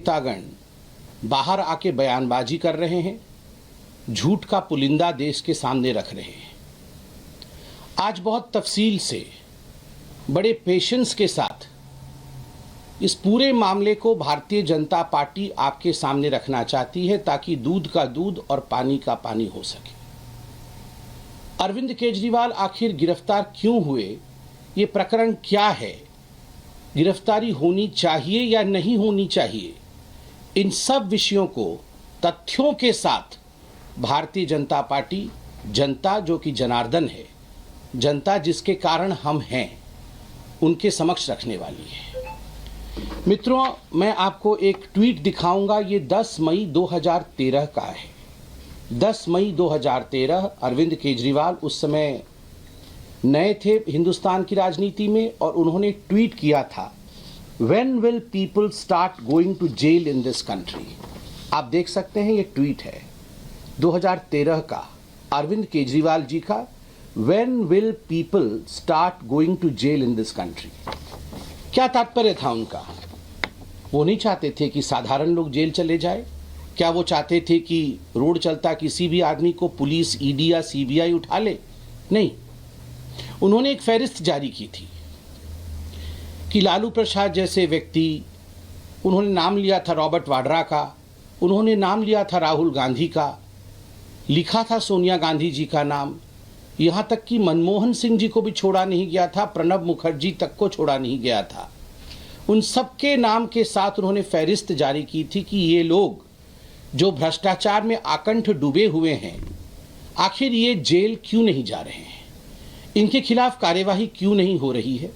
नेतागण बाहर आके बयानबाजी कर रहे हैं, झूठ का पुलिंदा देश के सामने रख रहे हैं। आज बहुत तफसील से, बड़े पेशेंस के साथ इस पूरे मामले को भारतीय जनता पार्टी आपके सामने रखना चाहती है ताकि दूध का दूध और पानी का पानी हो सके। अरविंद केजरीवाल आखिर गिरफ्तार क्यों हुए, ये प्रकरण क्या है, गिरफ्तारी होनी चाहिए या नहीं होनी चाहिए, इन सब विषयों को तथ्यों के साथ भारतीय जनता पार्टी, जनता जो कि जनार्दन है, जनता जिसके कारण हम हैं, उनके समक्ष रखने वाली है। मित्रों, मैं आपको एक ट्वीट दिखाऊंगा। ये 10 मई 2013 का है। 10 मई 2013 अरविंद केजरीवाल उस समय नए थे हिंदुस्तान की राजनीति में और उन्होंने ट्वीट किया था, When will people start going to jail in this country? आप देख सकते हैं, ये ट्वीट है 2013 का अरविंद केजरीवाल जी का। When will people start going to jail in this country? क्या तात्पर्य था उनका? वो नहीं चाहते थे कि साधारण लोग जेल चले जाए। क्या वो चाहते थे कि रोड चलता किसी भी आदमी को पुलिस, ईडी या सीबीआई उठा ले? नहीं, उन्होंने एक फहरिस्त जारी की थी कि लालू प्रसाद जैसे व्यक्ति, उन्होंने नाम लिया था रॉबर्ट वाड्रा का, उन्होंने नाम लिया था राहुल गांधी का, लिखा था सोनिया गांधी जी का नाम, यहाँ तक कि मनमोहन सिंह जी को भी छोड़ा नहीं गया था, प्रणब मुखर्जी तक को छोड़ा नहीं गया था। उन सबके नाम के साथ उन्होंने फहरिस्त जारी की थी कि ये लोग जो भ्रष्टाचार में आकंठ डूबे हुए हैं, आखिर ये जेल क्यों नहीं जा रहे हैं, इनके खिलाफ कार्यवाही क्यों नहीं हो रही है।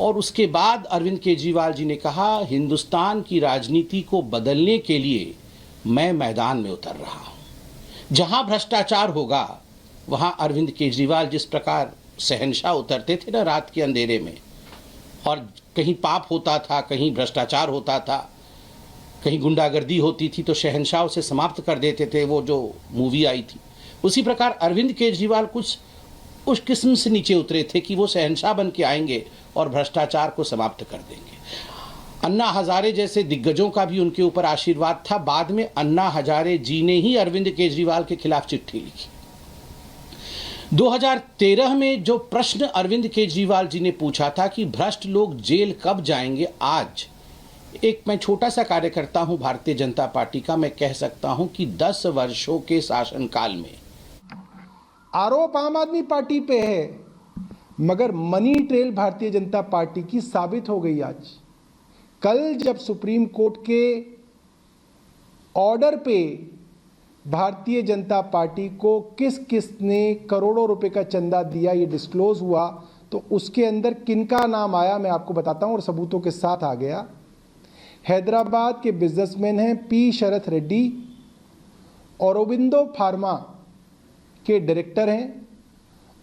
और उसके बाद अरविंद केजरीवाल जी ने कहा, हिंदुस्तान की राजनीति को बदलने के लिए मैं मैदान में उतर रहा हूं। जहां भ्रष्टाचार होगा वहां अरविंद केजरीवाल जिस प्रकार शहंशाह उतरते थे ना रात के अंधेरे में, और कहीं पाप होता था, कहीं भ्रष्टाचार होता था, कहीं गुंडागर्दी होती थी तो शहंशाह उसे समाप्त कर देते थे। वो जो मूवी आई थी, उसी प्रकार अरविंद केजरीवाल कुछ उस किस्म से नीचे उतरे थे कि वो शहंशाह बन के आएंगे और भ्रष्टाचार को समाप्त कर देंगे। अन्ना हजारे जैसे दिग्गजों का भी उनके ऊपर आशीर्वाद था। बाद में अन्ना हजारे जी ने ही अरविंद केजरीवाल के खिलाफ चिट्ठी लिखी। 2013 में जो प्रश्न अरविंद केजरीवाल जी ने पूछा था कि भ्रष्ट लोग जेल कब जाएंगे, आज एक मैं छोटा सा कार्यकर्ता हूं भारतीय जनता पार्टी का, मैं कह सकता हूं कि 10 वर्षों के शासनकाल में आरोप आम आदमी पार्टी पे है, मगर money trail Bharatiya Janata party की साबित हो गई। आज कल जब सुप्रीम कोर्ट के ऑर्डर पे भारतीय जनता पार्टी को किस किस ने करोड़ों रुपए का चंदा दिया ये डिस्क्लोज हुआ, तो उसके अंदर किनका नाम आया मैं आपको बताता हूं और सबूतों के साथ आ गया। हैदराबाद के बिजनेसमैन हैं पी शरथ रेड्डी, औरोबिंदो फार्मा के डायरेक्टर हैं,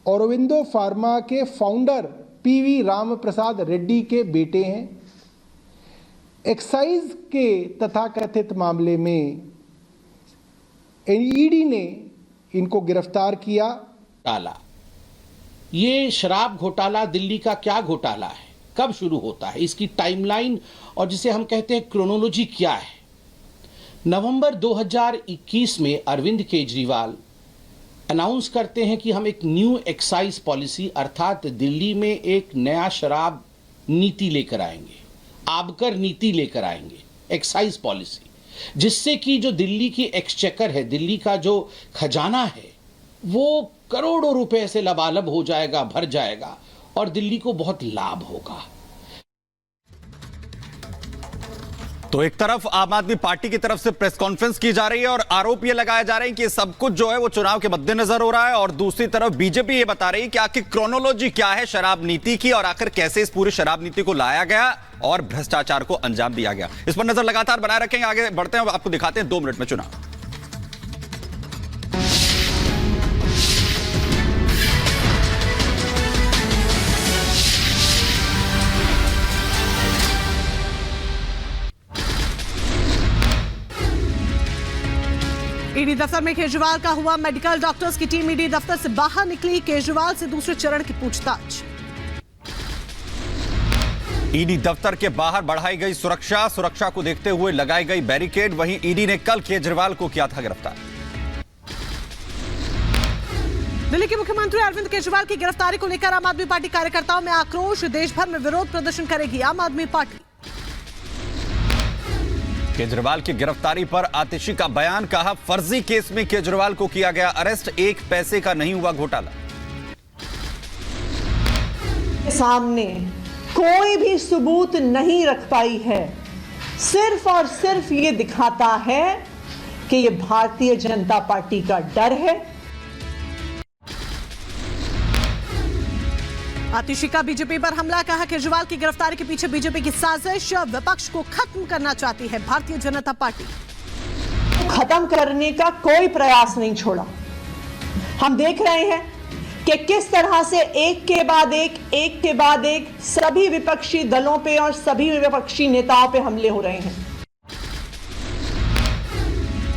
औरोबिंदो फार्मा के फाउंडर पीवी राम प्रसाद रेड्डी के बेटे हैं। एक्साइज के तथाकथित मामले में ईडी ने इनको गिरफ्तार किया। ये शराब घोटाला दिल्ली का क्या घोटाला है, कब शुरू होता है, इसकी टाइमलाइन और जिसे हम कहते हैं क्रोनोलॉजी क्या है। नवंबर 2021 में अरविंद केजरीवाल अनाउंस करते हैं कि हम एक न्यू एक्साइज पॉलिसी अर्थात दिल्ली में एक नया शराब नीति लेकर आएंगे, आबकर नीति लेकर आएंगे, एक्साइज पॉलिसी, जिससे कि जो दिल्ली की एक्सचेकर है, दिल्ली का जो खजाना है, वो करोड़ों रुपए से लबालब हो जाएगा, भर जाएगा और दिल्ली को बहुत लाभ होगा। तो एक तरफ आम आदमी पार्टी की तरफ से प्रेस कॉन्फ्रेंस की जा रही है और आरोप ये लगाए जा रहे हैं कि सब कुछ जो है वो चुनाव के मद्देनजर हो रहा है, और दूसरी तरफ बीजेपी ये बता रही है कि आखिर क्रोनोलॉजी क्या है शराब नीति की और आखिर कैसे इस पूरी शराब नीति को लाया गया और भ्रष्टाचार को अंजाम दिया गया। इस पर नजर लगातार बनाए रखेंगे, आगे बढ़ते हैं, आपको दिखाते हैं 2 मिनट में चुनाव। ईडी दफ्तर में केजरीवाल का हुआ मेडिकल, डॉक्टर्स की टीम ईडी दफ्तर से बाहर निकली, केजरीवाल से दूसरे चरण की पूछताछ। ईडी दफ्तर के बाहर बढ़ाई गई सुरक्षा को देखते हुए लगाई गई बैरिकेड। वहीं ईडी ने कल केजरीवाल को किया था गिरफ्तार। दिल्ली के मुख्यमंत्री अरविंद केजरीवाल की गिरफ्तारी को लेकर आम आदमी पार्टी कार्यकर्ताओं में आक्रोश। देश भर में विरोध प्रदर्शन करेगी आम आदमी पार्टी। केजरीवाल की गिरफ्तारी पर आतिशी का बयान, कहा फर्जी केस में केजरीवाल को किया गया अरेस्ट, 1 पैसे का नहीं हुआ घोटाला। सामने कोई भी सबूत नहीं रख पाई है, सिर्फ और सिर्फ ये दिखाता है कि ये भारतीय जनता पार्टी का डर है। आतिशी का बीजेपी पर हमला, कहा केजरीवाल की गिरफ्तारी के पीछे बीजेपी की साजिश, विपक्ष को खत्म करना चाहती है भारतीय जनता पार्टी। खत्म करने का कोई प्रयास नहीं छोड़ा। हम देख रहे हैं कि किस तरह से एक के बाद एक सभी विपक्षी दलों पे और सभी विपक्षी नेताओं पे हमले हो रहे हैं।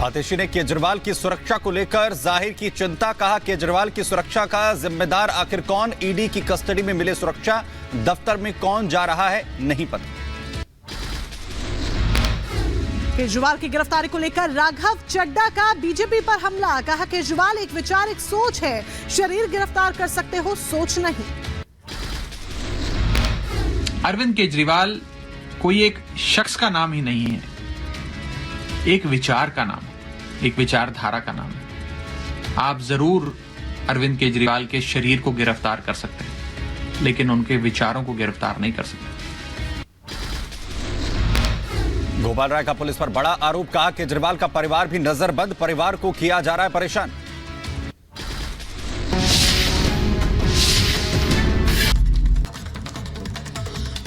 आतिशी ने केजरीवाल की सुरक्षा को लेकर जाहिर की चिंता, कहा केजरीवाल की सुरक्षा का जिम्मेदार आखिर कौन, ईडी की कस्टडी में मिले सुरक्षा, दफ्तर में कौन जा रहा है नहीं पता। केजरीवाल की गिरफ्तारी को लेकर राघव चड्डा का बीजेपी पर हमला, कहा केजरीवाल एक विचार एक सोच है, शरीर गिरफ्तार कर सकते हो सोच नहीं। अरविंद केजरीवाल कोई एक शख्स का नाम ही नहीं है, एक विचार का नाम है, एक विचारधारा का नाम है। आप जरूर अरविंद केजरीवाल के शरीर को गिरफ्तार कर सकते हैं, लेकिन उनके विचारों को गिरफ्तार नहीं कर सकते। गोपाल राय का पुलिस पर बड़ा आरोप, कहा केजरीवाल का परिवार भी नजरबंद, परिवार को किया जा रहा है परेशान।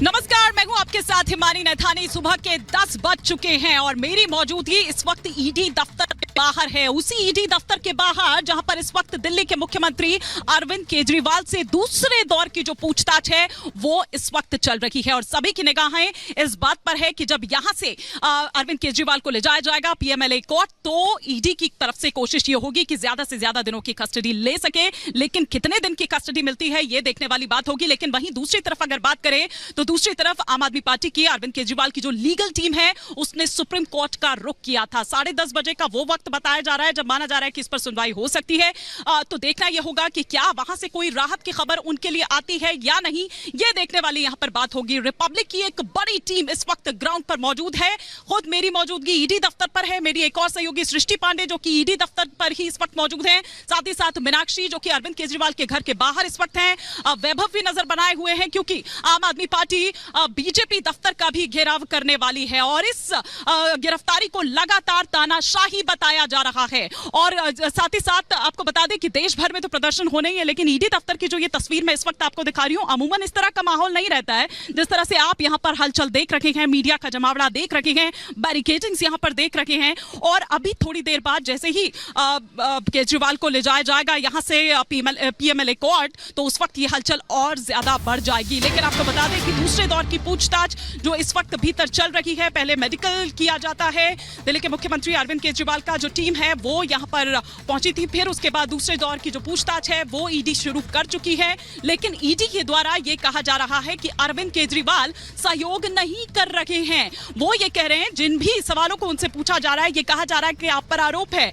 नमस्कार, मैं हूं आपके साथ हिमानी नैथानी। सुबह के 10 बज चुके हैं और मेरी मौजूदगी इस वक्त ईडी दफ्तर के बाहर है। उसी ईडी दफ्तर के बाहर जहां पर इस वक्त दिल्ली के मुख्यमंत्री अरविंद केजरीवाल से दूसरे दौर की जो पूछताछ है वो इस वक्त चल रही है और सभी की निगाहें इस बात पर है कि जब यहां से अरविंद केजरीवाल को ले जाया जाएगा पीएमएलए कोर्ट, तो ईडी की तरफ से कोशिश ये होगी कि ज्यादा से ज्यादा दिनों की कस्टडी ले सके, लेकिन कितने दिन की कस्टडी मिलती है ये देखने वाली बात होगी। लेकिन वहीं दूसरी तरफ अगर बात करें तो दूसरी तरफ आम आदमी पार्टी की अरविंद केजरीवाल की जो लीगल टीम है उसने सुप्रीम कोर्ट का रुख किया था। 10:30 बजे का वो वक्त बताया जा रहा है जब माना जा रहा है कि इस पर सुनवाई हो सकती है। तो देखना यह होगा कि क्या वहां से कोई राहत की खबर उनके लिए आती है या नहीं, ये देखने वाली यहां पर बात होगी। रिपब्लिक की एक बड़ी टीम इस वक्त ग्राउंड पर मौजूद है। खुद मेरी मौजूदगी ईडी दफ्तर पर है। मेरी एक और सहयोगी सृष्टि पांडे जो कि ईडी दफ्तर पर ही इस वक्त मौजूद है, साथ ही साथ मीनाक्षी जो कि अरविंद केजरीवाल के घर के बाहर इस वक्त है। वैभव भी नजर बनाए हुए हैं क्योंकि आम आदमी पार्टी बीजेपी दफ्तर का भी घेराव करने वाली है और इस गिरफ्तारी को लगातार तानाशाही बताया जा रहा है। और साथ ही साथ आपको बता दें कि देश भर में तो प्रदर्शन होने ही है, लेकिन ईडी दफ्तर की जो ये तस्वीर मैं इस वक्त आपको दिखा रही हूं, अमूमन इस तरह का माहौल नहीं रहता है जिस तरह से आप यहां पर हलचल देख रखे हैं, मीडिया का जमावड़ा देख रखे हैं, बैरिकेडिंग्स यहां पर देख रखे हैं। और अभी थोड़ी देर बाद जैसे ही केजरीवाल को ले जाया जाएगा यहां से पीएमएलए कोर्ट, तो उस वक्त ये हलचल और ज्यादा बढ़ जाएगी। लेकिन आपको बता दें कि दूसरे दौर की पूछताछ जो इस वक्त भीतर चल रही है, पहले मेडिकल किया जाता है। दिल्ली के मुख्यमंत्री अरविंद केजरीवाल का जो टीम है वो यहां पर पहुंची थी, फिर उसके बाद दूसरे दौर की जो पूछताछ है वो ईडी शुरू कर चुकी है। लेकिन ईडी के द्वारा ये कहा जा रहा है कि अरविंद केजरीवाल सहयोग नहीं कर रहे हैं। वो ये कह रहे हैं, जिन भी सवालों को उनसे पूछा जा रहा है, ये कहा जा रहा है कि आप पर आरोप है,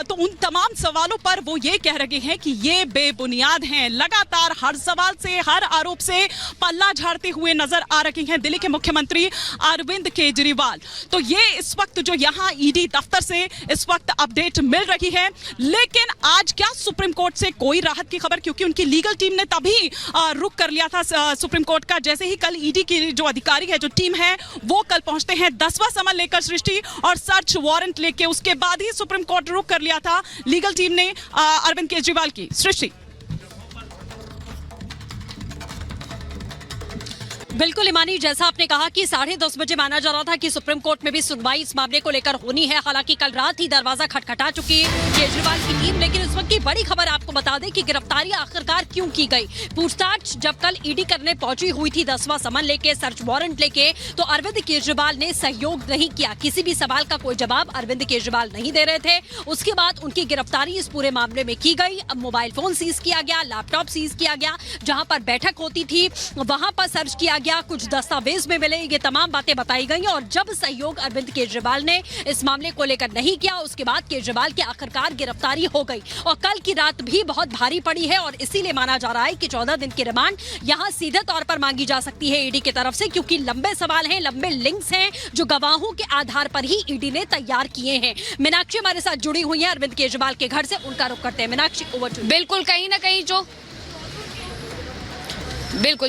तो उन तमाम सवालों पर वो ये कह रहे हैं कि ये बेबुनियाद हैं। लगातार हर सवाल से, हर आरोप से पल्ला झाड़ते हुए नजर आ रहे हैं दिल्ली के मुख्यमंत्री अरविंद केजरीवाल। तो ये इस वक्त जो यहां ईडी दफ्तर से इस वक्त अपडेट मिल रही है। लेकिन आज क्या सुप्रीम कोर्ट से कोई राहत की खबर, क्योंकि उनकी लीगल टीम ने तभी रुख कर लिया था सुप्रीम कोर्ट का। जैसे ही कल ईडी की जो अधिकारी है, जो टीम है, वो कल पहुंचते हैं 10वां समन लेकर सृष्टि और सर्च वारंट लेके, उसके बाद ही सुप्रीम कोर्ट रुख कर लिया था लीगल टीम ने अरविंद केजरीवाल की। सृष्टि, बिल्कुल इमानी, जैसा आपने कहा कि 10:30 बजे माना जा रहा था कि सुप्रीम कोर्ट में भी सुनवाई इस मामले को लेकर होनी है। हालांकि कल रात ही दरवाजा खटखटा चुकी है केजरीवाल की टीम। लेकिन इस वक्त की बड़ी खबर आपको बता दें कि गिरफ्तारी आखिरकार क्यों की गई। पूछताछ जब कल ईडी करने पहुंची हुई थी 10वां समन लेके, सर्च वारंट लेके, तो अरविंद केजरीवाल ने सहयोग नहीं किया। किसी भी सवाल का कोई जवाब अरविंद केजरीवाल नहीं दे रहे थे। उसके बाद उनकी गिरफ्तारी इस पूरे मामले में की गई। अब मोबाइल फोन सीज किया गया, लैपटॉप सीज किया गया, जहां पर बैठक होती थी वहां पर सर्च किया गया, कुछ दस्तावेज में मिले, ये तमाम बातें बताई गई। और जब सहयोग अरविंद केजरीवाल ने इस मामले को लेकर नहीं किया, उसके बाद केजरीवाल की आखिरकार गिरफ्तारी हो गई। और कल की रात भी बहुत भारी पड़ी है और इसीलिए माना जा रहा है कि 14 दिन की रिमांड यहां सीधे तौर पर मांगी जा सकती है ईडी की तरफ से, क्योंकि लंबे सवाल हैं, लंबे लिंक्स हैं जो गवाहों के आधार पर ही ईडी ने तैयार किए हैं। मीनाक्षी हमारे साथ जुड़ी हुई है अरविंद केजरीवाल के घर से, उनका रुख करते हैं। Meenakshi, over to you. बिल्कुल, कहीं ना कहीं जो बिल्कुल